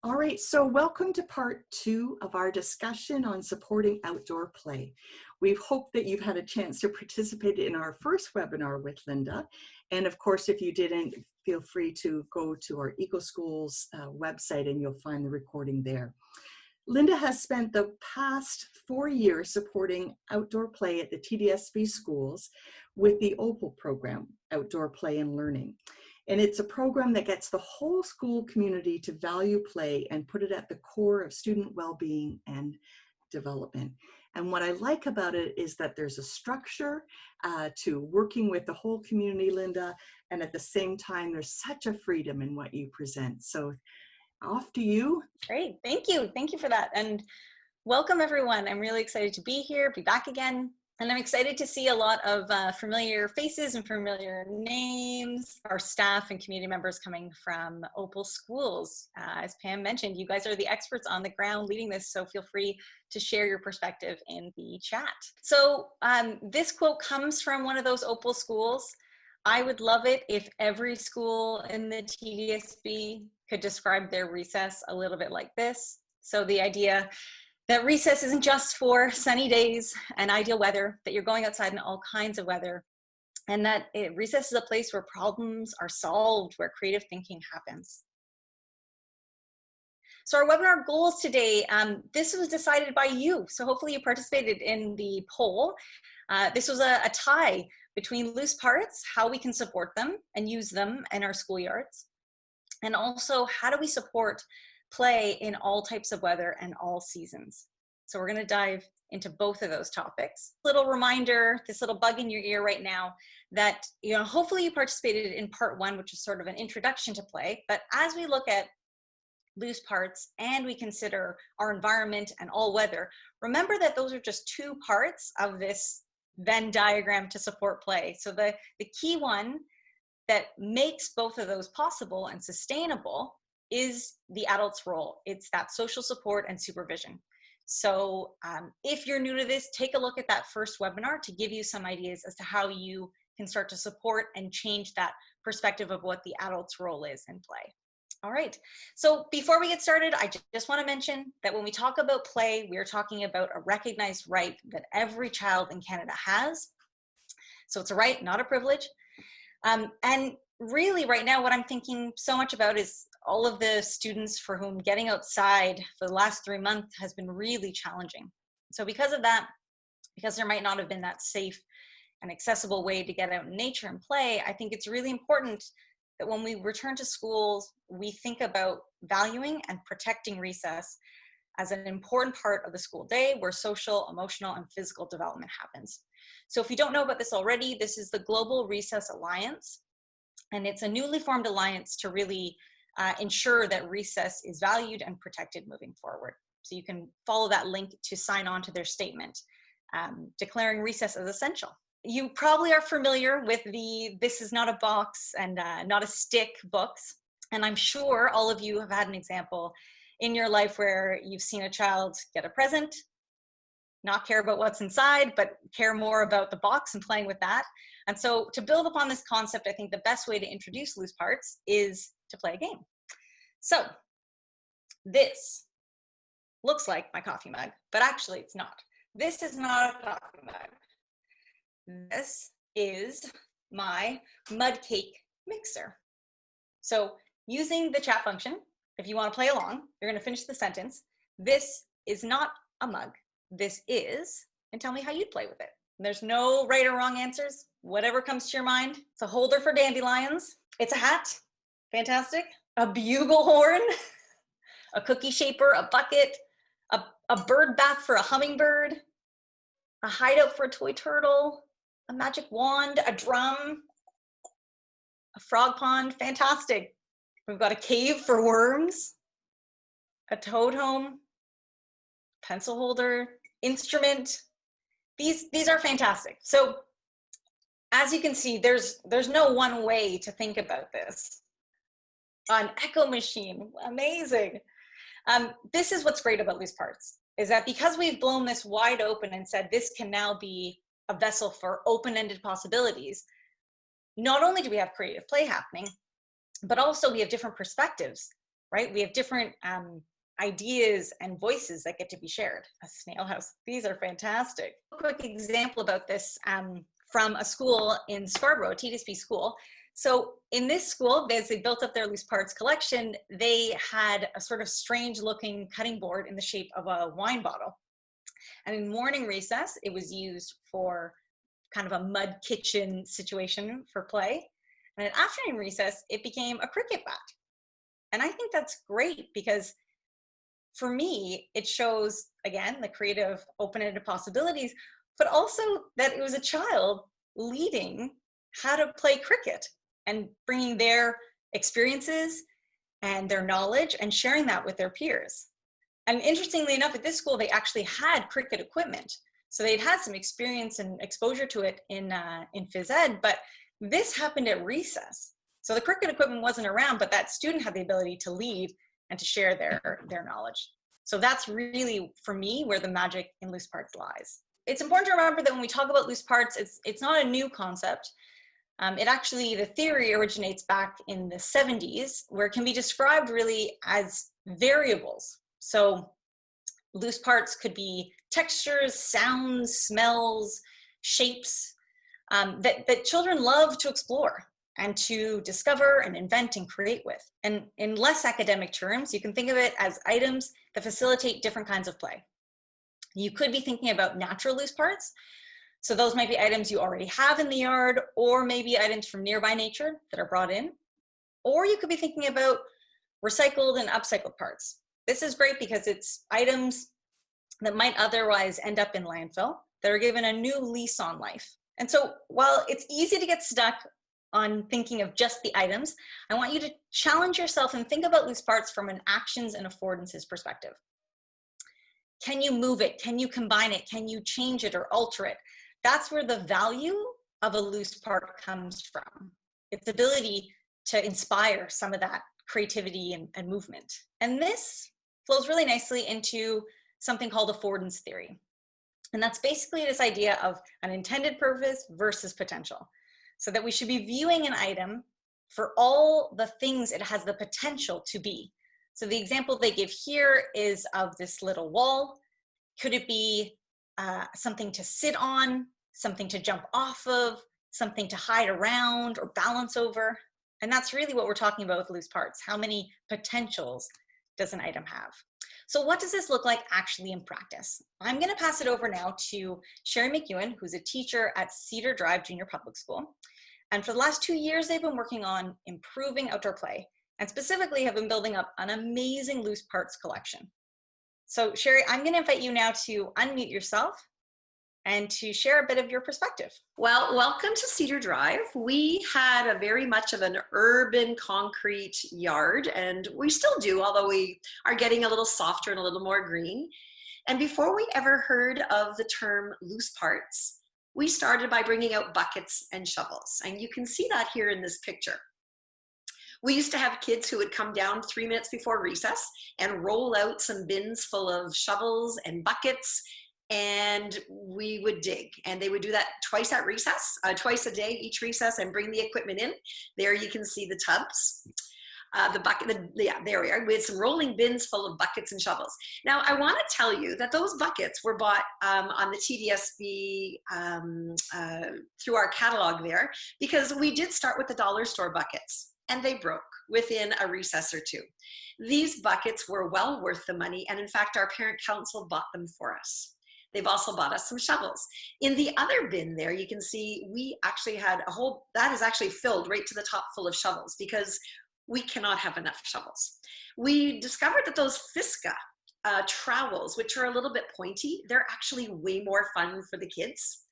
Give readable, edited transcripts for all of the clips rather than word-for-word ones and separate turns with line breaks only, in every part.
All right, so welcome to part 2 of our discussion on supporting outdoor play. We hope that you've had a chance to participate in our first webinar with Linda. And of course, if you didn't, feel free to go to our EcoSchools website and you'll find the recording there. Linda has spent the past 4 years supporting outdoor play at the TDSB schools with the OPAL program, Outdoor Play and Learning. And it's a program that gets the whole school community to value play and put it at the core of student well-being and development. And what I like about it is that there's a structure to working with the whole community, Linda, and at the same time, there's such a freedom in what you present. So off to you.
Great, thank you. Thank you for that. And welcome everyone. I'm really excited to be here, be back again. And I'm excited to see a lot of familiar faces and familiar names, our staff and community members coming from OPAL schools. As Pam mentioned, you guys are the experts on the ground leading this, so feel free to share your perspective in the chat. So this quote comes from one of those OPAL schools. I would love it if every school in the TDSB could describe their recess a little bit like this. So the idea that recess isn't just for sunny days and ideal weather, that you're going outside in all kinds of weather, and that recess is a place where problems are solved, where creative thinking happens. So our webinar goals today, this was decided by you. So hopefully you participated in the poll. This was a tie between loose parts, how we can support them and use them in our schoolyards, and also how do we support play in all types of weather and all seasons. So we're going to dive into both of those topics. Little reminder, this little bug in your ear right now, that hopefully you participated in part 1, which is sort of an introduction to play. But as we look at loose parts and we consider our environment and all weather, remember that those are just 2 parts of this Venn diagram to support play. So the key one that makes both of those possible and sustainable is the adult's role. It's that social support and supervision. So if you're new to this, take a look at that first webinar to give you some ideas as to how you can start to support and change that perspective of what the adult's role is in play. All right, so before we get started, I just want to mention that when we talk about play, we are talking about a recognized right that every child in Canada has. So it's a right, not a privilege. And really right now, what I'm thinking so much about is all of the students for whom getting outside for the last 3 months has been really challenging. So because of that, because there might not have been that safe and accessible way to get out in nature and play, I think it's really important that when we return to schools, we think about valuing and protecting recess as an important part of the school day where social, emotional, and physical development happens. So if you don't know about this already, this is the Global Recess Alliance, and it's a newly formed alliance to really ensure that recess is valued and protected moving forward. So you can follow that link to sign on to their statement, declaring recess as essential. You probably are familiar with the "This is not a box and not a stick" books. And I'm sure all of you have had an example in your life where you've seen a child get a present, not care about what's inside, but care more about the box and playing with that. And so to build upon this concept, I think the best way to introduce loose parts is to play a game. So this looks like my coffee mug, but actually it's not. This is not a coffee mug. This is my mud cake mixer. So using the chat function, if you want to play along, you're going to finish the sentence. This is not a mug. This is, and tell me how you'd play with it. There's no right or wrong answers. Whatever comes to your mind. It's a holder for dandelions. It's a hat. Fantastic. A bugle horn. A cookie shaper. A bucket. A bird bath for a hummingbird. A hideout for a toy turtle. A magic wand. A drum. A frog pond. Fantastic. We've got a cave for worms. A toad home. Pencil holder. Instrument. These are fantastic. So as you can see, there's no one way to think about this. An echo machine, amazing. This is what's great about loose parts, is that because we've blown this wide open and said this can now be a vessel for open-ended possibilities, not only do we have creative play happening, but also we have different perspectives, right? We have different ideas and voices that get to be shared. A snail house, these are fantastic. A quick example about this from a school in Scarborough, a TDSP school. So in this school, as they built up their loose parts collection, they had a sort of strange looking cutting board in the shape of a wine bottle. And in morning recess, it was used for kind of a mud kitchen situation for play. And in afternoon recess, it became a cricket bat. And I think that's great because for me, it shows, again, the creative open-ended possibilities, but also that it was a child leading how to play cricket and bringing their experiences and their knowledge and sharing that with their peers. And interestingly enough, at this school, they actually had cricket equipment. So they'd had some experience and exposure to it in phys ed, but this happened at recess. So the cricket equipment wasn't around, but that student had the ability to lead and to share their knowledge. So that's really, for me, where the magic in loose parts lies. It's important to remember that when we talk about loose parts, it's not a new concept. It actually, the theory originates back in the 70s, where it can be described really as variables. So loose parts could be textures, sounds, smells, shapes that children love to explore and to discover and invent and create with. And in less academic terms, you can think of it as items that facilitate different kinds of play. You could be thinking about natural loose parts. So those might be items you already have in the yard, or maybe items from nearby nature that are brought in. Or you could be thinking about recycled and upcycled parts. This is great because it's items that might otherwise end up in landfill that are given a new lease on life. And so while it's easy to get stuck on thinking of just the items, I want you to challenge yourself and think about loose parts from an actions and affordances perspective. Can you move it? Can you combine it? Can you change it or alter it? That's where the value of a loose part comes from. Its ability to inspire some of that creativity and movement. And this flows really nicely into something called affordance theory. And that's basically this idea of an intended purpose versus potential. So that we should be viewing an item for all the things it has the potential to be. So the example they give here is of this little wall. Could it be something to sit on, something to jump off of, something to hide around or balance over? And that's really what we're talking about with loose parts. How many potentials does an item have? So what does this look like actually in practice? I'm going to pass it over now to Sherry McEwen, who's a teacher at Cedar Drive Junior Public School. And for the last 2 years, they've been working on improving outdoor play, and specifically have been building up an amazing loose parts collection. So Sherry, I'm going to invite you now to unmute yourself and to share a bit of your perspective.
Well, welcome to Cedar Drive. We had a very much of an urban concrete yard, and we still do, although we are getting a little softer and a little more green. And before we ever heard of the term loose parts, we started by bringing out buckets and shovels. And you can see that here in this picture. We used to have kids who would come down 3 minutes before recess and roll out some bins full of shovels and buckets, and we would dig. And they would do that twice at recess, twice a day, each recess, and bring the equipment in. There you can see the tubs. The bucket, yeah, there we are. We had some rolling bins full of buckets and shovels. Now, I want to tell you that those buckets were bought on the TDSB through our catalog there, because we did start with the dollar store buckets, and they broke within a recess or two. These buckets were well worth the money, and in fact, our parent council bought them for us. They've also bought us some shovels. In the other bin there, you can see we actually had a whole, that is actually filled right to the top full of shovels, because we cannot have enough shovels. We discovered that those Fiska trowels, which are a little bit pointy, they're actually way more fun for the kids.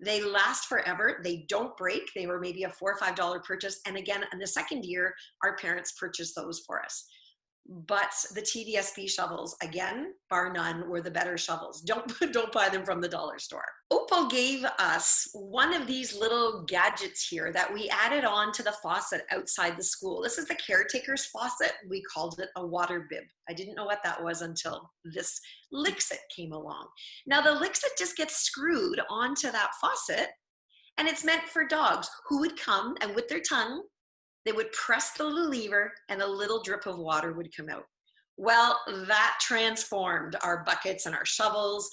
They last forever. They don't break. They were maybe a $4 or $5 purchase. And again, in the second year, our parents purchased those for us. But the TDSB shovels, again, bar none, were the better shovels. Don't buy them from the dollar store. OPAL gave us one of these little gadgets here that we added on to the faucet outside the school. This is the caretaker's faucet. We called it a water bib. I didn't know what that was until this Lixit came along. Now the Lixit just gets screwed onto that faucet, and it's meant for dogs who would come and with their tongue They would press the little lever and a little drip of water would come out. Well, that transformed our buckets and our shovels.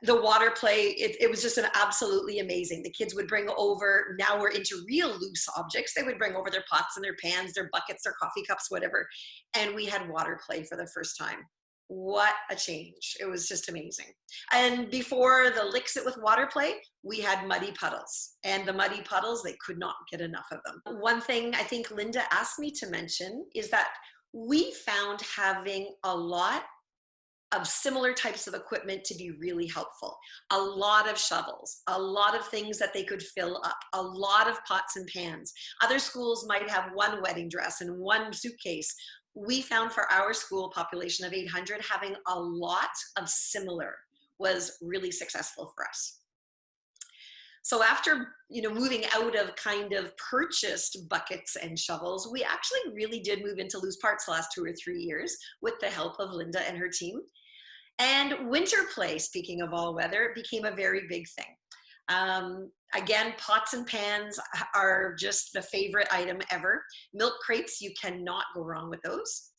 The water play, it was just an absolutely amazing. The kids would bring over, now we're into real loose objects. They would bring over their pots and their pans, their buckets, their coffee cups, whatever. And we had water play for the first time. What a change. It was just amazing. And before the Licks It with water play, we had muddy puddles. And the muddy puddles, they could not get enough of them. One thing I think Linda asked me to mention is that we found having a lot of similar types of equipment to be really helpful. A lot of shovels, a lot of things that they could fill up, a lot of pots and pans. Other schools might have one wedding dress and one suitcase. We found for our school population of 800, having a lot of similar was really successful for us. So after, moving out of kind of purchased buckets and shovels, we actually really did move into loose parts the last 2 or 3 years with the help of Linda and her team. And winter play, speaking of all weather, became a very big thing. Again, pots and pans are just the favorite item ever. Milk crates, you cannot go wrong with those.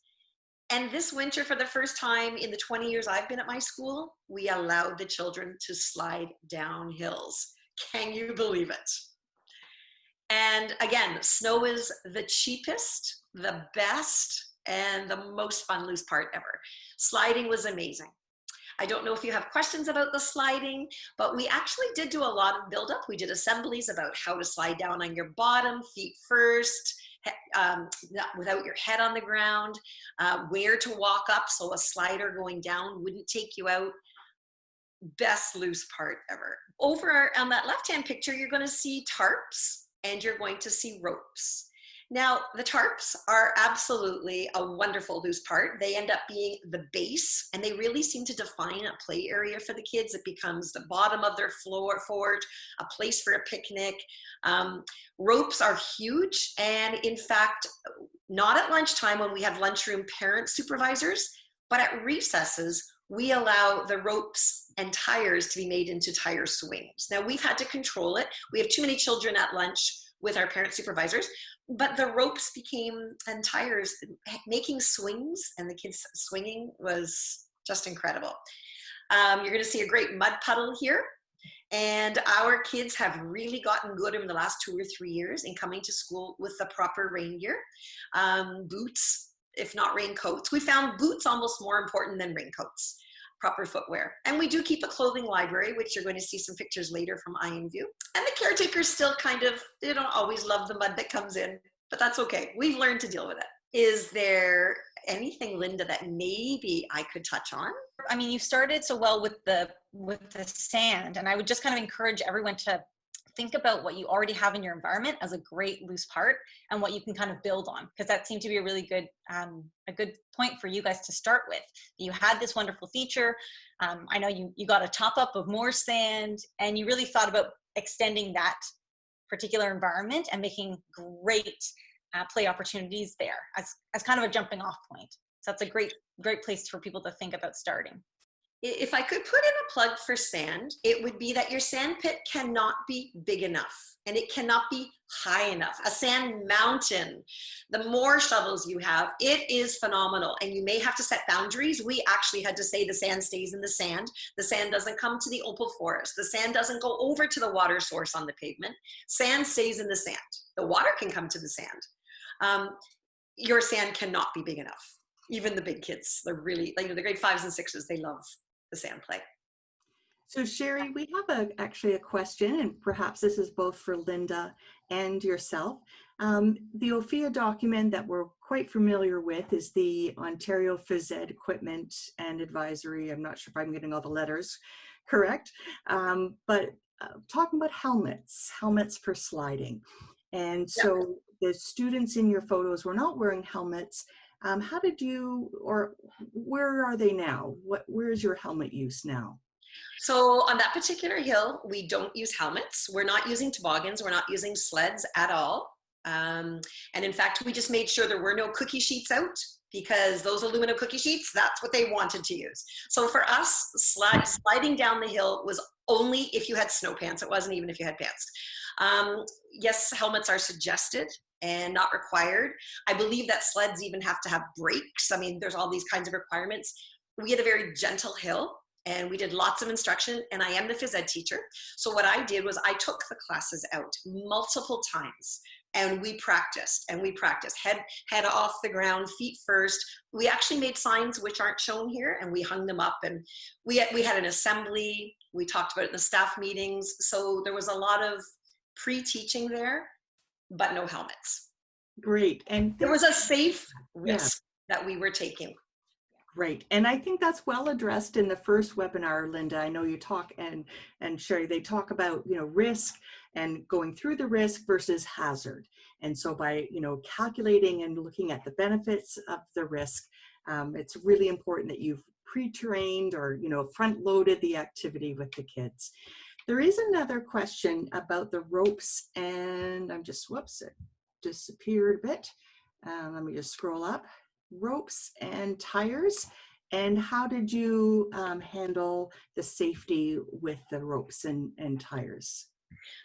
And this winter, for the first time in the 20 years I've been at my school, we allowed the children to slide down hills. Can you believe it? And again, snow is the cheapest, the best, and the most fun loose part ever. Sliding was amazing. I don't know if you have questions about the sliding, but we actually did do a lot of build-up. We did assemblies about how to slide down on your bottom, feet first, without your head on the ground, where to walk up so a slider going down wouldn't take you out. Best loose part ever. Over on that left-hand picture, you're going to see tarps and you're going to see ropes. Now, the tarps are absolutely a wonderful loose part. They end up being the base, and they really seem to define a play area for the kids. It becomes the bottom of their floor fort, a place for a picnic. Ropes are huge, and in fact, not at lunchtime when we have lunchroom parent supervisors, but at recesses, we allow the ropes and tires to be made into tire swings. Now, we've had to control it. We have too many children at lunch with our parent supervisors, but the ropes became, and tires, making swings and the kids swinging was just incredible. You're going to see a great mud puddle here. And our kids have really gotten good in the last 2 or 3 years in coming to school with the proper rain gear, boots, if not raincoats. We found boots almost more important than raincoats, proper footwear. And we do keep a clothing library, which you're going to see some pictures later from Untitled. And the caretakers still kind of, they don't always love the mud that comes in, but that's okay. We've learned to deal with it. Is there anything, Linda, that maybe I could touch on?
I mean, you started so well with the sand, and I would just kind of encourage everyone to think about what you already have in your environment as a great loose part and what you can kind of build on, because that seemed to be a really good a good point for you guys to start with. You had this wonderful feature. I know you got a top up of more sand, and you really thought about extending that particular environment and making great play opportunities there as kind of a jumping off point. So that's a great place for people to think about starting.
If I could put in a plug for sand, it would be that your sand pit cannot be big enough and it cannot be high enough. A sand mountain, the more shovels you have, it is phenomenal. And you may have to set boundaries. We actually had to say the sand stays in the sand. The sand doesn't come to the opal forest. The sand doesn't go over to the water source on the pavement. Sand stays in the sand. The water can come to the sand. Your sand cannot be big enough. Even the big kids, they're really, like, the grade 5s and 6s, they love the sand play.
So Sherry, we have actually a question, and perhaps this is both for Linda and yourself. The OPAL document that we're quite familiar with is the Ontario Phys Ed Equipment and Advisory. I'm not sure if I'm getting all the letters correct, but talking about helmets for sliding. And so the students in your photos were not wearing helmets. How did you, or where are they now? Where's your helmet use now?
So on that particular hill, we don't use helmets. We're not using toboggans. We're not using sleds at all. And in fact, we just made sure there were no cookie sheets out, because those aluminum cookie sheets, that's what they wanted to use. So for us, sliding down the hill was only if you had snow pants. It wasn't even if you had pants. Yes, helmets are suggested. and not required. I believe that sleds even have to have brakes. I mean, there's all these kinds of requirements. We had a very gentle hill, and we did lots of instruction, and I am the phys ed teacher. So what I did was I took the classes out multiple times, and we practiced, head off the ground, feet first. We actually made signs which aren't shown here, and we hung them up, and we had an assembly. We talked about it in the staff meetings. So there was a lot of pre-teaching there, but no helmets.
Great. And
there was a safe risk that we were taking.
Great. And I think that's well addressed in the first webinar, Linda. I know you talk, and Sherry, they talk about, risk and going through the risk versus hazard. And so by, calculating and looking at the benefits of the risk, it's really important that you've pre-trained or, front-loaded the activity with the kids. There is another question about the ropes, and I'm just, whoops, it disappeared a bit. Let me just scroll up. Ropes and tires, and how did you handle the safety with the ropes and tires?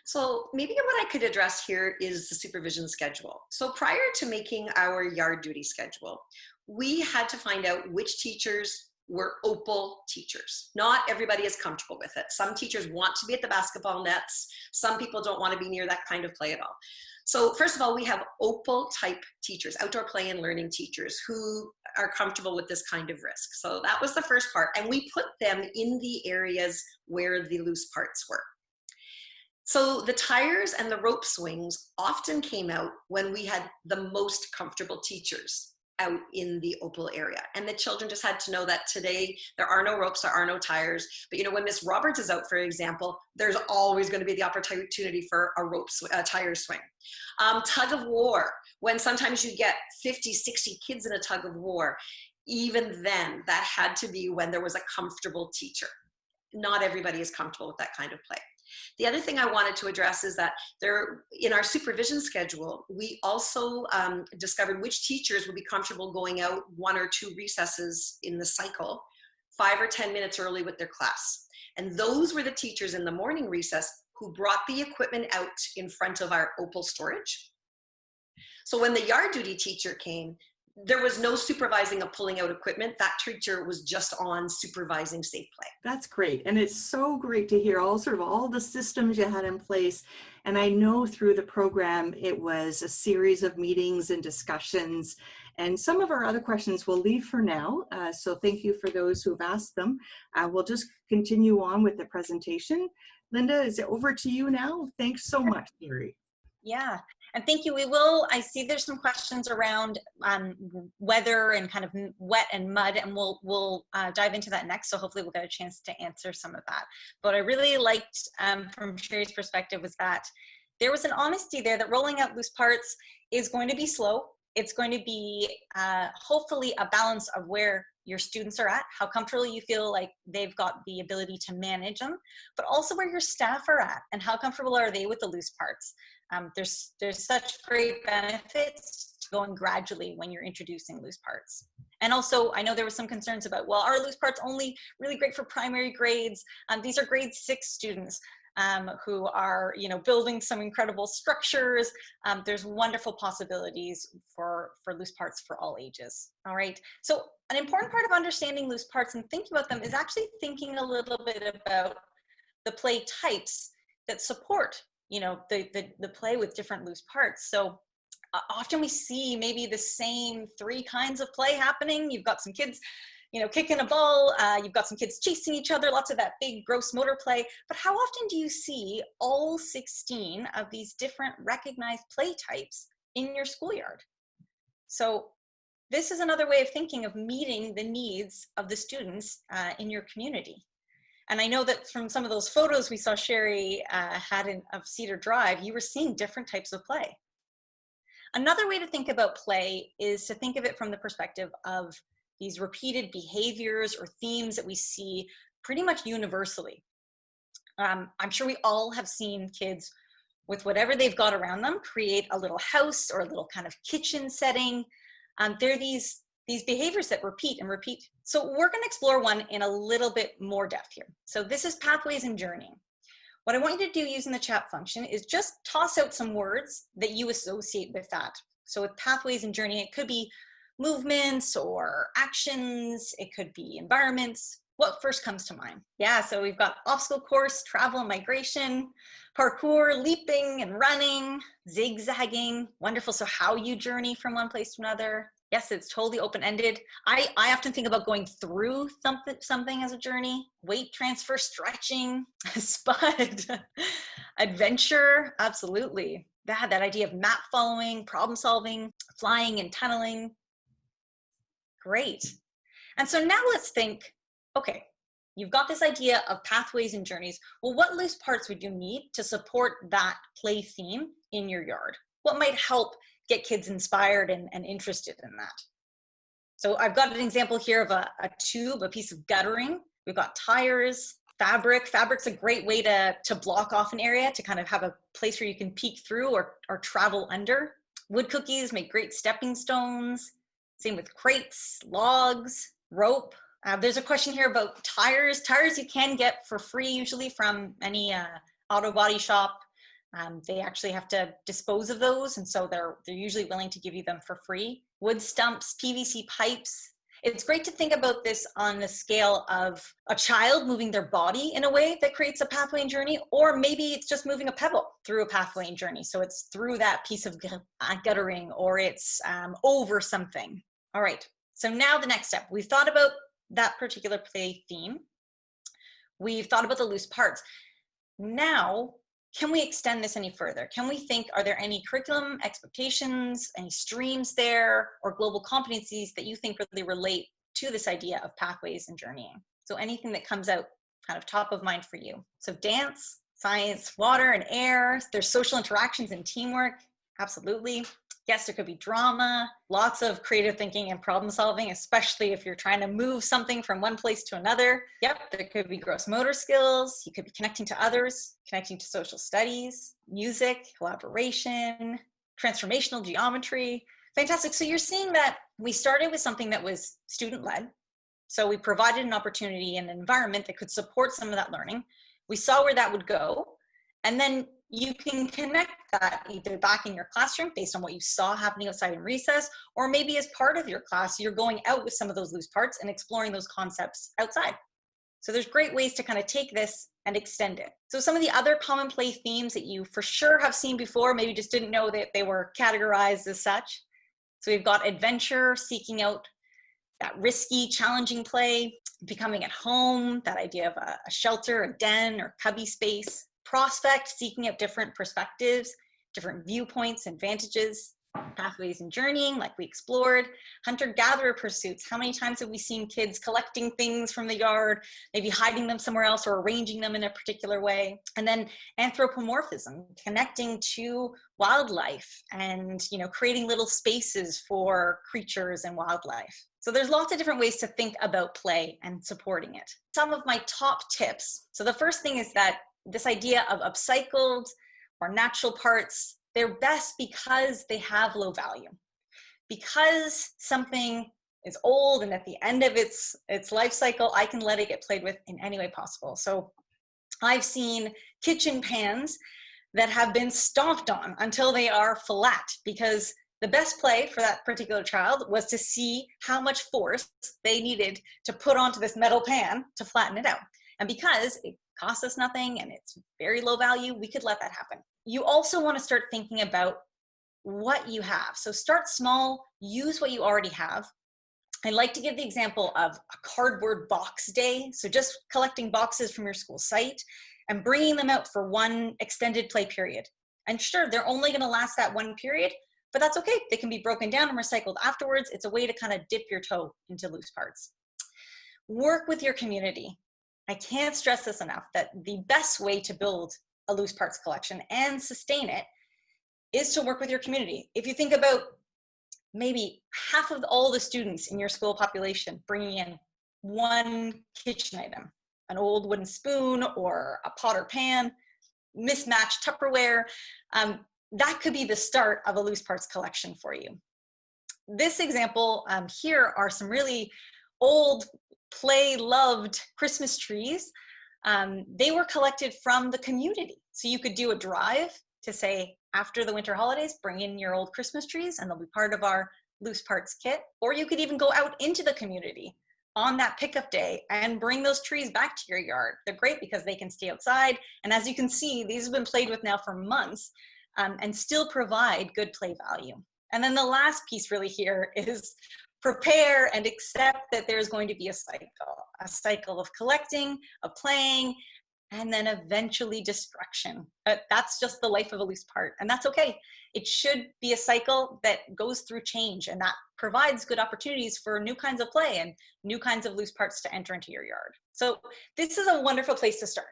So maybe what I could address here is the supervision schedule. So prior to making our yard duty schedule, we had to find out which teachers were OPAL teachers. Not everybody is comfortable with it. Some teachers want to be at the basketball nets. Some people don't want to be near that kind of play at all. So first of all, we have OPAL type teachers, outdoor play and learning teachers, who are comfortable with this kind of risk. So that was the first part. And we put them in the areas where the loose parts were. So the tires and the rope swings often came out when we had the most comfortable teachers out in the OPAL area. And the children just had to know that today there are no ropes, there are no tires. But when Miss Roberts is out, for example, there's always going to be the opportunity for a tire swing. Tug of war, when sometimes you get 50, 60 kids in a tug of war, even then that had to be when there was a comfortable teacher. Not everybody is comfortable with that kind of play. The other thing I wanted to address is that in our supervision schedule, we also discovered which teachers would be comfortable going out 1 or 2 recesses in the cycle, 5 or 10 minutes early with their class. And those were the teachers in the morning recess who brought the equipment out in front of our OPAL storage. So when the yard duty teacher came, there was no supervising of pulling out equipment. That teacher was just on supervising safe play.
That's great. And it's so great to hear all the systems you had in place. And I know through the program, it was a series of meetings and discussions. And some of our other questions we'll leave for now. So thank you for those who've asked them. We'll just continue on with the presentation. Linda, is it over to you now? Thanks so much, Sherry.
Yeah, and thank you. I see there's some questions around weather and kind of wet and mud, and we'll dive into that next. So hopefully we'll get a chance to answer some of that. But what I really liked from Sherry's perspective was that there was an honesty there that rolling out loose parts is going to be slow. It's going to be hopefully a balance of where your students are at, how comfortable you feel like they've got the ability to manage them, but also where your staff are at and how comfortable are they with the loose parts. There's such great benefits to going gradually when you're introducing loose parts. And also, I know there were some concerns about, well, are loose parts only really great for primary grades? These are grade 6 students who are, building some incredible structures. There's wonderful possibilities for loose parts for all ages. All right. So an important part of understanding loose parts and thinking about them is actually thinking a little bit about the play types that support the play with different loose parts. So often we see maybe the same 3 kinds of play happening. You've got some kids, kicking a ball, you've got some kids chasing each other, lots of that big gross motor play. But how often do you see all 16 of these different recognized play types in your schoolyard? So this is another way of thinking of meeting the needs of the students in your community. And I know that from some of those photos we saw Sherry had of Cedar Drive, you were seeing different types of play. Another way to think about play is to think of it from the perspective of these repeated behaviors or themes that we see pretty much universally. I'm sure we all have seen kids with whatever they've got around them create a little house or a little kind of kitchen setting. There are these behaviors that repeat and repeat. So we're going to explore one in a little bit more depth here. So this is pathways and journeying. What I want you to do using the chat function is just toss out some words that you associate with that. So with pathways and journey, it could be movements or actions, it could be environments. What first comes to mind? Yeah, so we've got obstacle course, travel and migration, parkour, leaping and running, zigzagging. Wonderful. So how you journey from one place to another. Yes, it's totally open-ended. I often think about going through something as a journey. Weight transfer, stretching, spud, adventure, absolutely. That idea of map following, problem solving, flying and tunneling. Great. And so now let's think, okay, you've got this idea of pathways and journeys. Well, what loose parts would you need to support that play theme in your yard? What might help get kids inspired and interested in that? So I've got an example here of a tube, a piece of guttering. We've got tires, fabric. Fabric's a great way to block off an area, to kind of have a place where you can peek through or travel under. Wood cookies make great stepping stones. Same with crates, logs, rope. There's a question here about tires. Tires you can get for free usually from any auto body shop. They actually have to dispose of those, and so they're usually willing to give you them for free. Wood stumps, PVC pipes. It's great to think about this on the scale of a child moving their body in a way that creates a pathway and journey, or maybe it's just moving a pebble through a pathway and journey. So it's through that piece of guttering, or it's over something. All right, so now the next step. We've thought about that particular play theme. We've thought about the loose parts. Now, can we extend this any further? Can we think, are there any curriculum expectations, any streams there, or global competencies that you think really relate to this idea of pathways and journeying? So anything that comes out kind of top of mind for you. So dance, science, water and air, there's social interactions and teamwork, absolutely. Yes, there could be drama, lots of creative thinking and problem solving, especially if you're trying to move something from one place to another. Yep, there could be gross motor skills. You could be connecting to others, connecting to social studies, music, collaboration, transformational geometry. Fantastic. So you're seeing that we started with something that was student-led. So we provided an opportunity and an environment that could support some of that learning. We saw where that would go. And then you can connect that either back in your classroom based on what you saw happening outside in recess, or maybe as part of your class, you're going out with some of those loose parts and exploring those concepts outside. So there's great ways to kind of take this and extend it. So some of the other common play themes that you for sure have seen before, maybe just didn't know that they were categorized as such. So we've got adventure, seeking out that risky, challenging play, becoming at home, that idea of a shelter, a den, or cubby space. Prospect, seeking out different perspectives, different viewpoints and vantages. Pathways and journeying, like we explored. Hunter-gatherer pursuits. How many times have we seen kids collecting things from the yard, maybe hiding them somewhere else or arranging them in a particular way? And then anthropomorphism, connecting to wildlife and, creating little spaces for creatures and wildlife. So there's lots of different ways to think about play and supporting it. Some of my top tips. So the first thing is that this idea of upcycled or natural parts, they're best because they have low value. Because something is old and at the end of its life cycle, I can let it get played with in any way possible. So I've seen kitchen pans that have been stomped on until they are flat, because the best play for that particular child was to see how much force they needed to put onto this metal pan to flatten it out. And because it costs us nothing and it's very low value, we could let that happen. You also want to start thinking about what you have. So start small, use what you already have. I like to give the example of a cardboard box day. So just collecting boxes from your school site and bringing them out for one extended play period. And sure, they're only going to last that one period, but that's okay. They can be broken down and recycled afterwards. It's a way to kind of dip your toe into loose parts. Work with your community. I can't stress this enough, that the best way to build a loose parts collection and sustain it is to work with your community. If you think about maybe half of all the students in your school population bringing in one kitchen item, an old wooden spoon or a pot or pan, mismatched Tupperware, that could be the start of a loose parts collection for you. This example here are some really old, play-loved Christmas trees they were collected from the community. So you could do a drive to say, after the winter holidays, bring in your old Christmas trees and they'll be part of our loose parts kit. Or you could even go out into the community on that pickup day and bring those trees back to your yard. They're great because they can stay outside. And as you can see, these have been played with now for months and still provide good play value. And then the last piece really here is prepare and accept that there's going to be a cycle of collecting, of playing, and then eventually destruction. But that's just the life of a loose part, and that's okay. It should be a cycle that goes through change, and that provides good opportunities for new kinds of play and new kinds of loose parts to enter into your yard. So this is a wonderful place to start.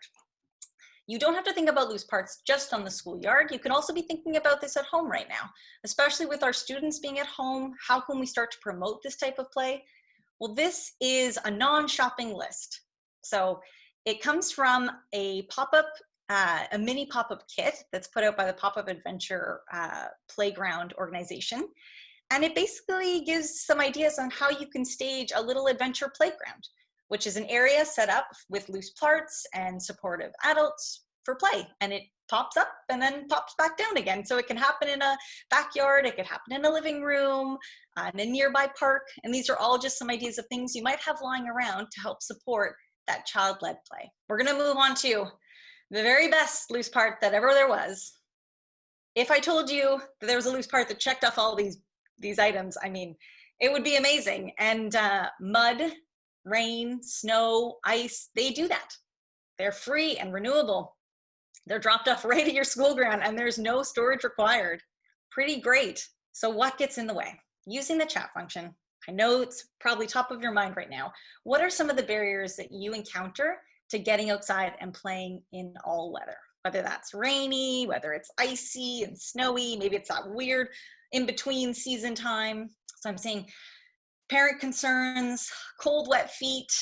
You don't have to think about loose parts just on the schoolyard. You can also be thinking about this at home right now, especially with our students being at home. How can we start to promote this type of play? Well, this is a non-shopping list. So it comes from a pop-up, a mini pop-up kit that's put out by the Pop-Up Adventure Playground organization. And it basically gives some ideas on how you can stage a little adventure playground, which is an area set up with loose parts and supportive adults for play. And it pops up and then pops back down again. So it can happen in a backyard, it could happen in a living room, in a nearby park. And these are all just some ideas of things you might have lying around to help support that child-led play. We're gonna move on to the very best loose part that ever there was. If I told you that there was a loose part that checked off all these items, I mean, it would be amazing. And mud, rain, snow, ice, they do that. They're free and renewable. They're dropped off right at your school ground and there's no storage required. Pretty great. So what gets in the way? Using the chat function, I know it's probably top of your mind right now. What are some of the barriers that you encounter to getting outside and playing in all weather? Whether that's rainy, whether it's icy and snowy, maybe it's that weird in-between season time. So I'm saying parent concerns, cold, wet feet,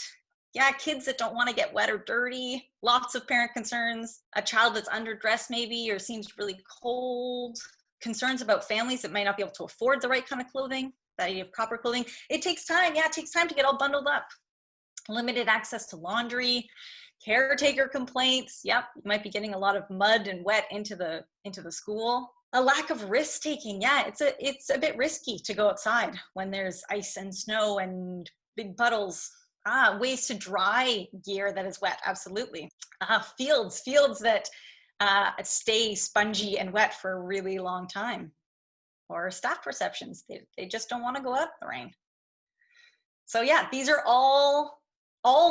yeah, kids that don't want to get wet or dirty, lots of parent concerns, a child that's underdressed maybe or seems really cold, concerns about families that might not be able to afford the right kind of clothing, the idea of proper clothing. It takes time, yeah, it takes time to get all bundled up. Limited access to laundry, caretaker complaints, yep, you might be getting a lot of mud and wet into the school. A lack of risk taking, yeah, it's a bit risky to go outside when there's ice and snow and big puddles. Ways to dry gear that is wet, absolutely. Fields that stay spongy and wet for a really long time. Or staff perceptions, they just don't want to go out in the rain. So yeah, these are all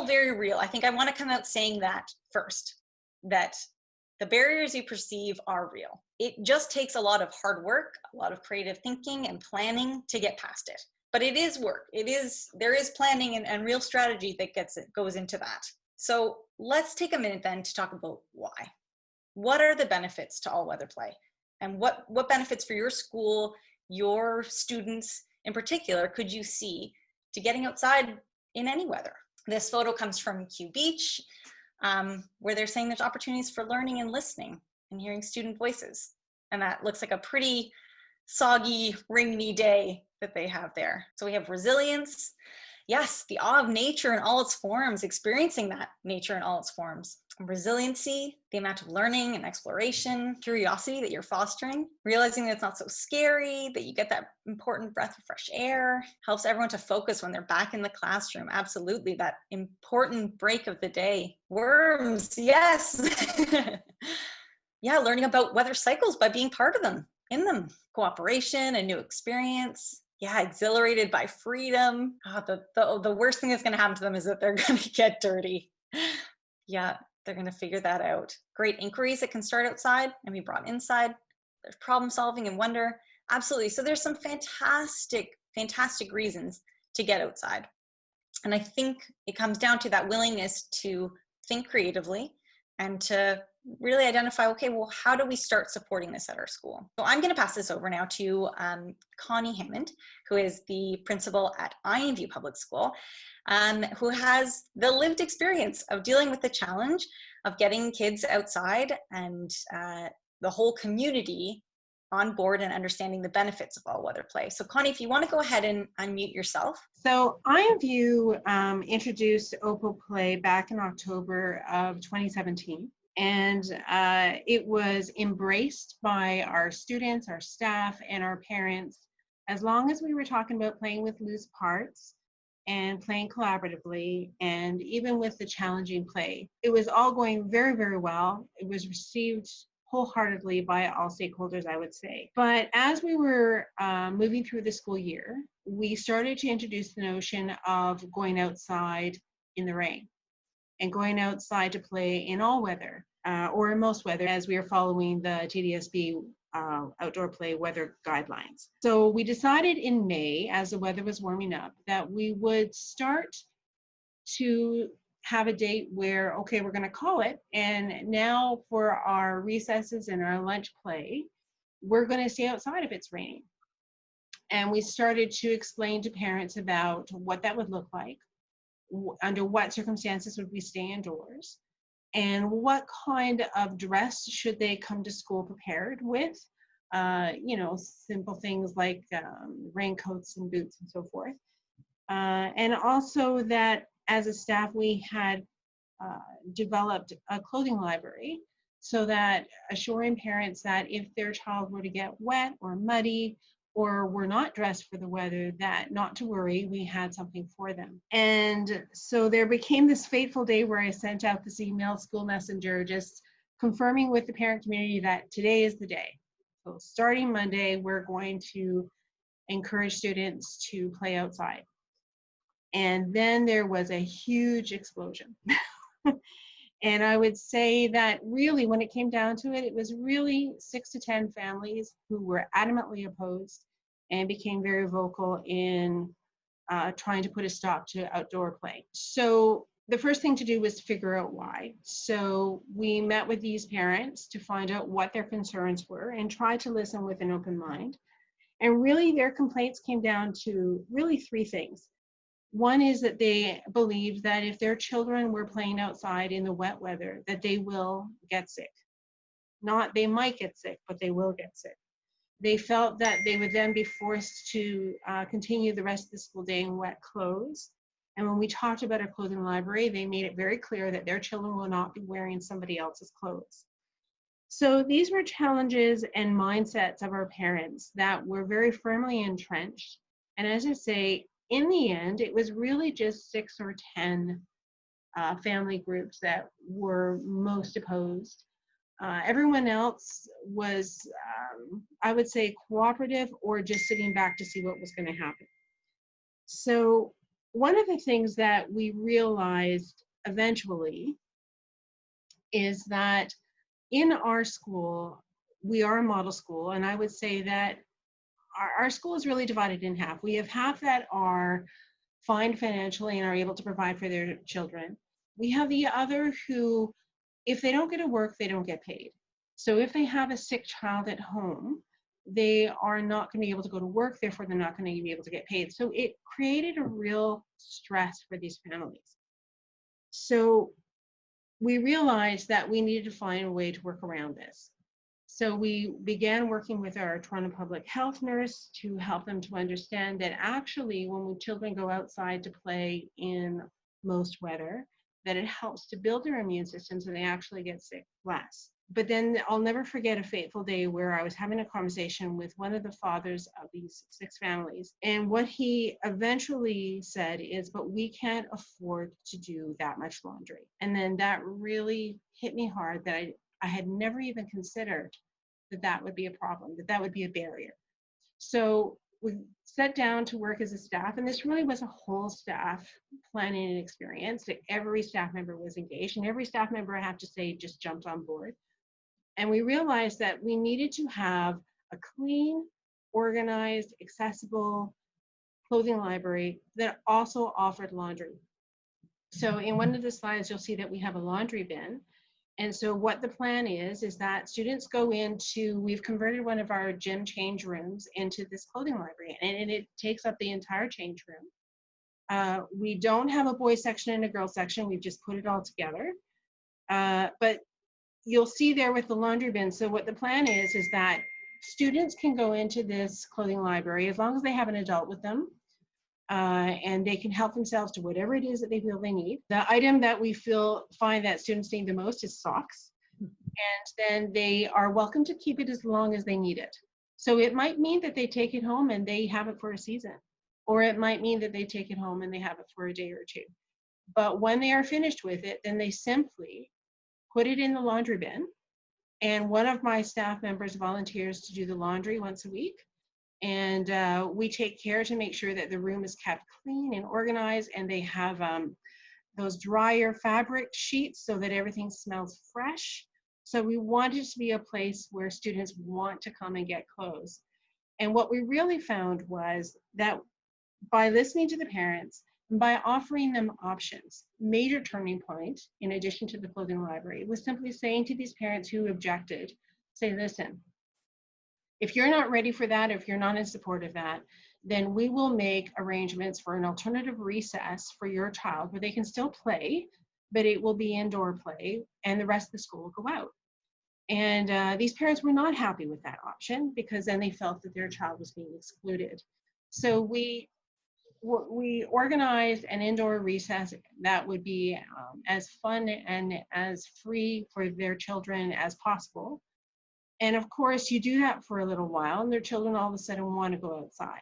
very real. I think I want to come out saying that first, that the barriers you perceive are real. It just takes a lot of hard work, a lot of creative thinking and planning to get past it. But it is work. There is planning and real strategy that goes into that. So let's take a minute then to talk about why. What are the benefits to all weather play? And what benefits for your school, your students in particular, could you see to getting outside in any weather? This photo comes from Q Beach, where they're saying there's opportunities for learning and listening and hearing student voices. And that looks like a pretty soggy, rainy day that they have there. So we have resilience. Yes, the awe of nature in all its forms, experiencing that nature in all its forms. Resiliency, the amount of learning and exploration, curiosity that you're fostering, realizing that it's not so scary, that you get that important breath of fresh air, helps everyone to focus when they're back in the classroom. Absolutely, that important break of the day. Worms, yes. Yeah, learning about weather cycles by being part of them, in them. Cooperation, a new experience. Yeah, exhilarated by freedom. The worst thing that's going to happen to them is that they're going to get dirty. Yeah, they're going to figure that out. Great inquiries that can start outside and be brought inside. There's problem solving and wonder. Absolutely. So there's some fantastic reasons to get outside. And I think it comes down to that willingness to think creatively and to really identify, okay, well, how do we start supporting this at our school? So I'm going to pass this over now to Connie Hammond, who is the principal at Untitled Public School, who has the lived experience of dealing with the challenge of getting kids outside and the whole community on board and understanding the benefits of all weather play. So Connie, if you want to go ahead and unmute yourself.
So Untitled introduced OPAL Play back in October of 2017, and it was embraced by our students, our staff, and our parents, as long as we were talking about playing with loose parts and playing collaboratively, and even with the challenging play. It was all going very, very well. It was received wholeheartedly by all stakeholders, I would say. But as we were moving through the school year, we started to introduce the notion of going outside in the rain and going outside to play in all weather or in most weather, as we are following the TDSB outdoor play weather guidelines. So we decided in May, as the weather was warming up, that we would start to have a date where, okay, we're going to call it, and now for our recesses and our lunch play, we're going to stay outside if it's raining. And we started to explain to parents about what that would look like, under what circumstances would we stay indoors, and what kind of dress should they come to school prepared with. You know, simple things like raincoats and boots and so forth. And also that as a staff, we had developed a clothing library so that assuring parents that if their child were to get wet or muddy or were not dressed for the weather, that not to worry, we had something for them. And so there became this fateful day where I sent out this email, school messenger, just confirming with the parent community that today is the day. So starting Monday, we're going to encourage students to play outside. And then there was a huge explosion. And I would say that really, when it came down to it, it was really 6 to 10 families who were adamantly opposed and became very vocal in trying to put a stop to outdoor play. So the first thing to do was to figure out why. So we met with these parents to find out what their concerns were and try to listen with an open mind. And really, their complaints came down to really 3 things. One is that they believe that if their children were playing outside in the wet weather, that they will get sick. Not they might get sick, but they will get sick. They felt that they would then be forced to continue the rest of the school day in wet clothes. And when we talked about our clothing library, they made it very clear that their children will not be wearing somebody else's clothes. So these were challenges and mindsets of our parents that were very firmly entrenched. And as I say, in the end, it was really just 6 or 10 family groups that were most opposed. Everyone else was, I would say, cooperative or just sitting back to see what was going to happen. So one of the things that we realized eventually is that in our school, we are a model school, and I would say that our school is really divided in half. We have half that are fine financially and are able to provide for their children. We have the other who, if they don't get to work, they don't get paid. So if they have a sick child at home, they are not going to be able to go to work, therefore they're not going to be able to get paid. So it created a real stress for these families. So we realized that we needed to find a way to work around this. So we began working with our Toronto Public Health nurse to help them to understand that actually when children go outside to play in most weather, that it helps to build their immune systems and they actually get sick less. But then I'll never forget a fateful day where I was having a conversation with one of the fathers of these 6 families. And what he eventually said is, but we can't afford to do that much laundry. And then that really hit me hard, that I had never even considered that that would be a problem, that that would be a barrier. So we sat down to work as a staff, and this really was a whole staff planning and experience. That every staff member was engaged, and every staff member, I have to say, just jumped on board. And we realized that we needed to have a clean, organized, accessible clothing library that also offered laundry. So in one of the slides, you'll see that we have a laundry bin. And so what the plan is that students go into, we've converted one of our gym change rooms into this clothing library, and it takes up the entire change room. We don't have a boys section and a girls section, we've just put it all together. But you'll see there with the laundry bin, so what the plan is that students can go into this clothing library as long as they have an adult with them. and they can help themselves to whatever it is that they feel they need. The item that we find that students need the most is socks, and then they are welcome to keep it as long as they need it. So it might mean that they take it home and they have it for a season, or it might mean that they take it home and they have it for a day or two. But when they are finished with it, then they simply put it in the laundry bin, and one of my staff members volunteers to do the laundry once a week. And we take care to make sure that the room is kept clean and organized, and they have those dryer fabric sheets so that everything smells fresh. So we want it to be a place where students want to come and get clothes. And what we really found was that by listening to the parents and by offering them options, major turning point, in addition to the clothing library, was simply saying to these parents who objected, say, listen, if you're not ready for that, if you're not in support of that, then we will make arrangements for an alternative recess for your child where they can still play, but it will be indoor play, and the rest of the school will go out. And these parents were not happy with that option, because then they felt that their child was being excluded. So we organized an indoor recess that would be as fun and as free for their children as possible. And of course, you do that for a little while, and their children all of a sudden want to go outside.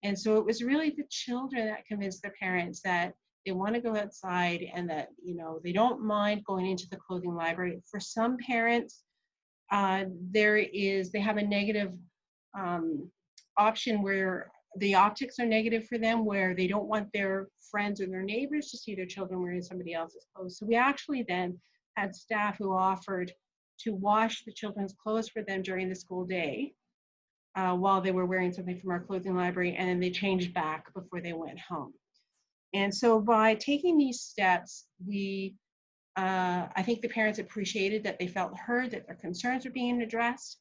And so it was really the children that convinced their parents that they want to go outside, and that, you know, they don't mind going into the clothing library. For some parents, they have a negative option where the optics are negative for them, where they don't want their friends or their neighbors to see their children wearing somebody else's clothes. So we actually then had staff who offered to wash the children's clothes for them during the school day while they were wearing something from our clothing library, and then they changed back before they went home. And so by taking these steps, I think the parents appreciated that they felt heard, that their concerns were being addressed.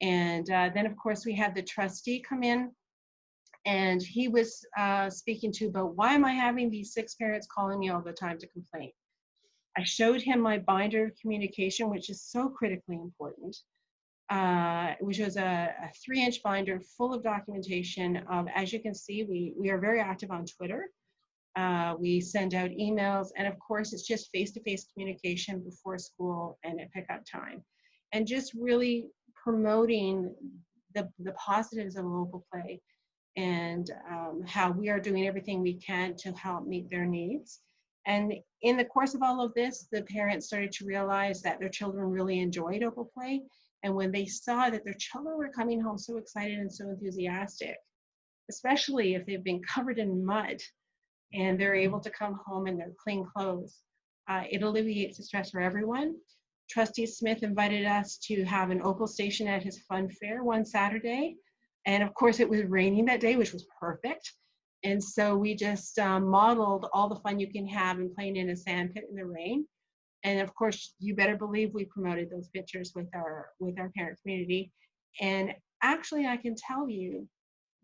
And then of course we had the trustee come in, and he was speaking to about, why am I having these 6 parents calling me all the time to complain? I showed him my binder of communication, which is so critically important, which was a 3-inch binder full of documentation of, as you can see, we are very active on Twitter. We send out emails, and of course it's just face-to-face communication before school and at pickup time, and just really promoting the positives of local play, and how we are doing everything we can to help meet their needs. And in the course of all of this, the parents started to realize that their children really enjoyed OPAL play, and when they saw that their children were coming home so excited and so enthusiastic, especially if they've been covered in mud, and they're able to come home in their clean clothes, it alleviates the stress for everyone. Trustee Smith invited us to have an OPAL station at his fun fair one Saturday. And of course it was raining that day, which was perfect. And so we just modeled all the fun you can have in playing in a sand pit in the rain. And of course, you better believe we promoted those pictures with our parent community. And actually I can tell you,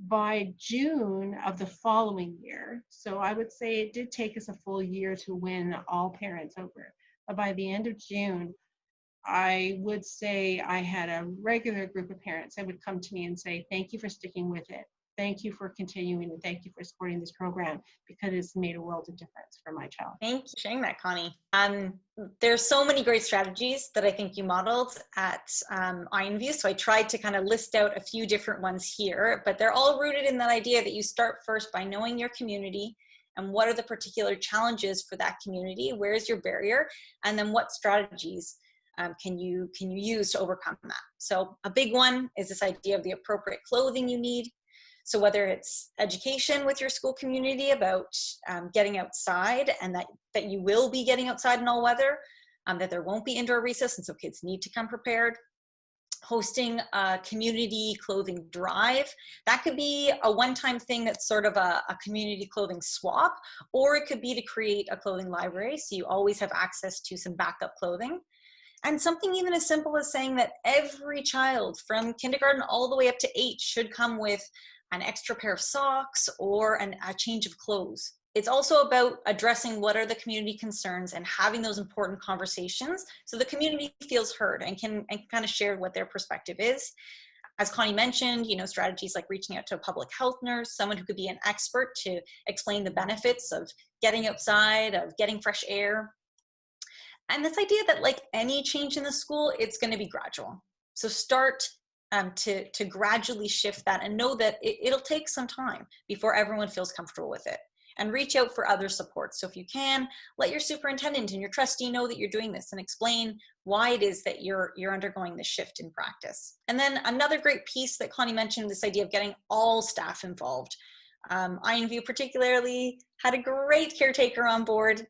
by June of the following year, so I would say it did take us a full year to win all parents over, but by the end of June, I would say I had a regular group of parents that would come to me and say, thank you for sticking with it. Thank you for continuing, and thank you for supporting this program, because it's made a world of difference for my child.
Thank you for sharing that, Connie. There's so many great strategies that I think you modeled at Untitled, so I tried to kind of list out a few different ones here, but they're all rooted in that idea that you start first by knowing your community and what are the particular challenges for that community, where's your barrier, and then what strategies can you use to overcome that. So a big one is this idea of the appropriate clothing you need. So whether it's education with your school community about getting outside, and that you will be getting outside in all weather, that there won't be indoor recess, and so kids need to come prepared. Hosting a community clothing drive. That could be a one-time thing that's sort of a community clothing swap, or it could be to create a clothing library so you always have access to some backup clothing. And something even as simple as saying that every child from kindergarten all the way up to 8 should come with an extra pair of socks or a change of clothes. It's also about addressing what are the community concerns and having those important conversations so the community feels heard and can kind of share what their perspective is. As Connie mentioned, strategies like reaching out to a public health nurse, someone who could be an expert to explain the benefits of getting outside, of getting fresh air. And this idea that like any change in the school, it's going to be gradual. So start to gradually shift that, and know that it'll take some time before everyone feels comfortable with it. And reach out for other support. So if you can, let your superintendent and your trustee know that you're doing this, and explain why it is that you're undergoing this shift in practice. And then another great piece that Connie mentioned, this idea of getting all staff involved. Untitled particularly had a great caretaker on board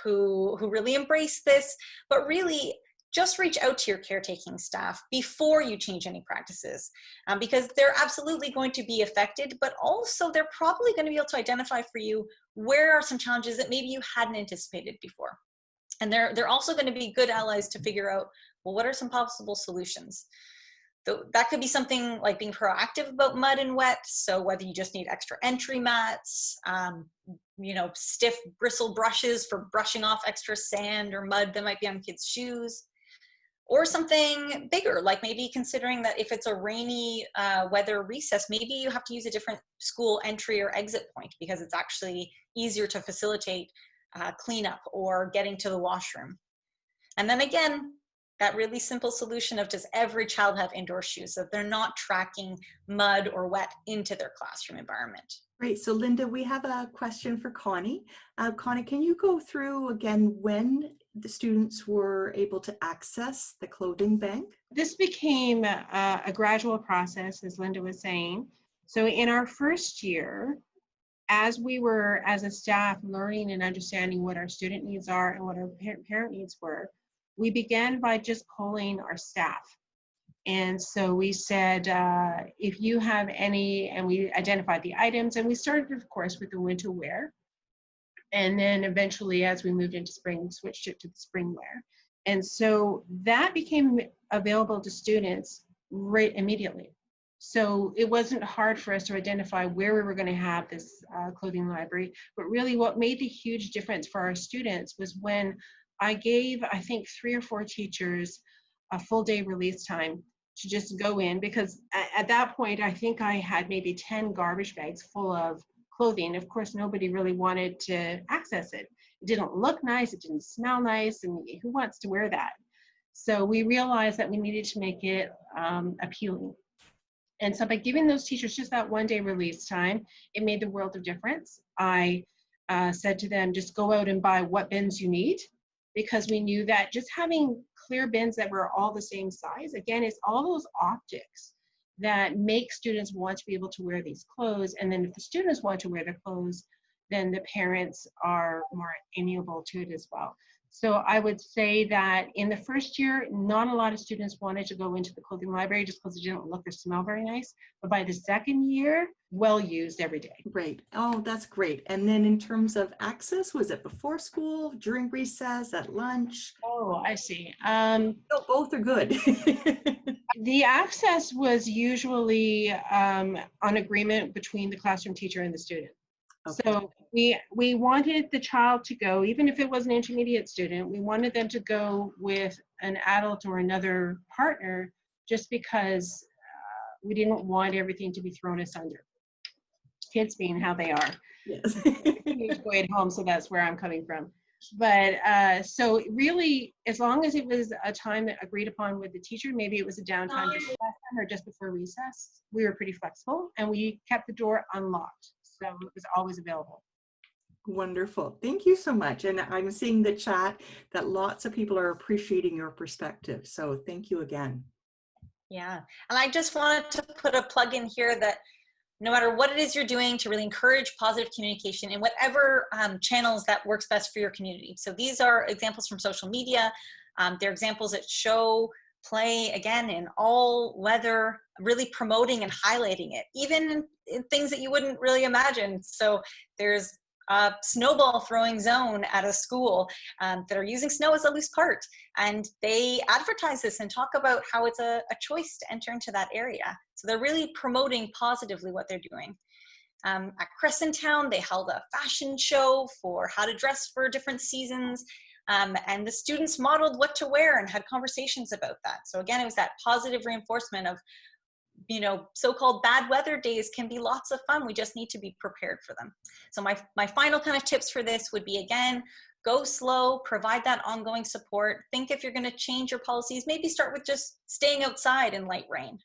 who really embraced this, but really just reach out to your caretaking staff before you change any practices, because they're absolutely going to be affected, but also they're probably going to be able to identify for you where are some challenges that maybe you hadn't anticipated before. And they're also going to be good allies to figure out, well, what are some possible solutions? That could be something like being proactive about mud and wet. So whether you just need extra entry mats, stiff bristle brushes for brushing off extra sand or mud that might be on kids' shoes, or something bigger, like maybe considering that if it's a rainy weather recess, maybe you have to use a different school entry or exit point because it's actually easier to facilitate cleanup or getting to the washroom. And then again, that really simple solution of does every child have indoor shoes so that they're not tracking mud or wet into their classroom environment.
Great. So Linda, we have a question for Connie. Connie, can you go through again when the students were able to access the clothing bank?
This became a gradual process, as Linda was saying. So in our first year, as we were, as a staff, learning and understanding what our student needs are and what our parent needs were, we began by just polling our staff. And so we said, if you have any, and we identified the items, and we started, of course, with the winter wear. And then eventually, as we moved into spring, we switched it to the spring wear. And so that became available to students right immediately. So it wasn't hard for us to identify where we were going to have this clothing library. But really what made the huge difference for our students was when I gave, I think, 3 or 4 teachers a full day release time to just go in, because at that point, I think I had maybe 10 garbage bags full of clothing. Of course, nobody really wanted to access it. It didn't look nice, it didn't smell nice, and who wants to wear that? So we realized that we needed to make it appealing. And so by giving those teachers just that one day release time, it made the world of difference. I said to them, just go out and buy what bins you need, because we knew that just having clear bins that were all the same size, again, it's all those optics that make students want to be able to wear these clothes. And then if the students want to wear the clothes, then the parents are more amiable to it as well. So I would say that in the first year, not a lot of students wanted to go into the clothing library just because it didn't look or smell very nice. But by the second year, well used every day.
Great. Oh, that's great. And then in terms of access, was it before school, during recess, at lunch?
Oh, I see.
Oh, both are good.
The access was usually on agreement between the classroom teacher and the student. Okay. So we wanted the child to go, even if it was an intermediate student, we wanted them to go with an adult or another partner, just because we didn't want everything to be thrown asunder. Kids being how they are.
Yes.
Teenage boy at home, so that's where I'm coming from. But so really, as long as it was a time agreed upon with the teacher, maybe it was a downtime or just before recess, we were pretty flexible, and we kept the door unlocked. So it was always available.
Wonderful. Thank you so much. And I'm seeing the chat that lots of people are appreciating your perspective. So thank you again.
Yeah. And I just wanted to put a plug in here that no matter what it is you're doing to really encourage positive communication in whatever channels that works best for your community. So these are examples from social media. They're examples that show play, again, in all weather, really promoting and highlighting it, even in things that you wouldn't really imagine. So there's a snowball throwing zone at a school that are using snow as a loose part. And they advertise this and talk about how it's a choice to enter into that area. So they're really promoting positively what they're doing. At Crescent Town, they held a fashion show for how to dress for different seasons. And the students modeled what to wear and had conversations about that. So again, it was that positive reinforcement of you know, so-called bad weather days can be lots of fun. We just need to be prepared for them. So my final kind of tips for this would be, again, go slow, provide that ongoing support. Think if you're going to change your policies, maybe start with just staying outside in light rain.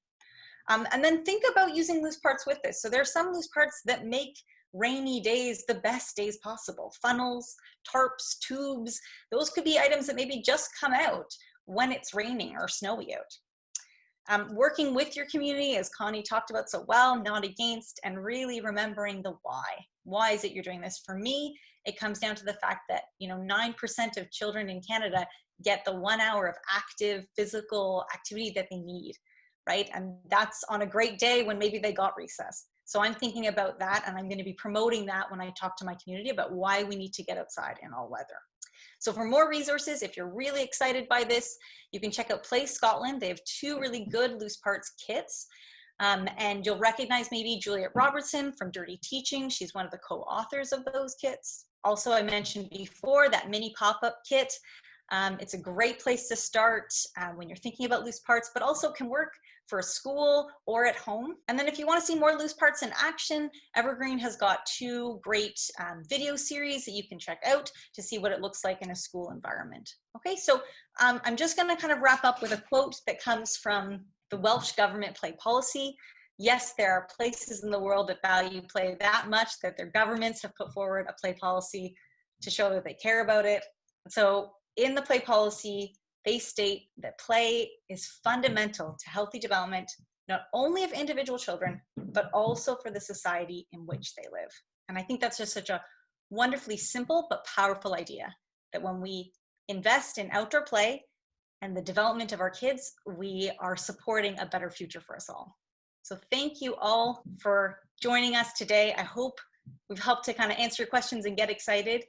And then think about using loose parts with this. So there are some loose parts that make rainy days the best days possible. Funnels, tarps, tubes, those could be items that maybe just come out when it's raining or snowy out. Working with your community, as Connie talked about so well, not against, and really remembering the why. Why is it you're doing this? For me, it comes down to the fact that, you know, 9% of children in Canada get the 1 hour of active physical activity that they need, right? And that's on a great day when maybe they got recess. So I'm thinking about that, and I'm going to be promoting that when I talk to my community about why we need to get outside in all weather. So for more resources, if you're really excited by this, you can check out Play Scotland. They have 2 really good loose parts kits. And you'll recognize maybe Juliet Robertson from Dirty Teaching. She's one of the co-authors of those kits. Also, I mentioned before that mini pop-up kit. It's a great place to start when you're thinking about loose parts, but also can work for a school or at home. And then if you want to see more loose parts in action, Evergreen has got 2 great video series that you can check out to see what it looks like in a school environment. Okay, so I'm just going to kind of wrap up with a quote that comes from the Welsh government play policy. Yes, there are places in the world that value play that much that their governments have put forward a play policy to show that they care about it. So in the play policy, they state that play is fundamental to healthy development, not only of individual children, but also for the society in which they live. And I think that's just such a wonderfully simple but powerful idea, that when we invest in outdoor play and the development of our kids, we are supporting a better future for us all. So thank you all for joining us today. I hope we've helped to kind of answer your questions and get excited.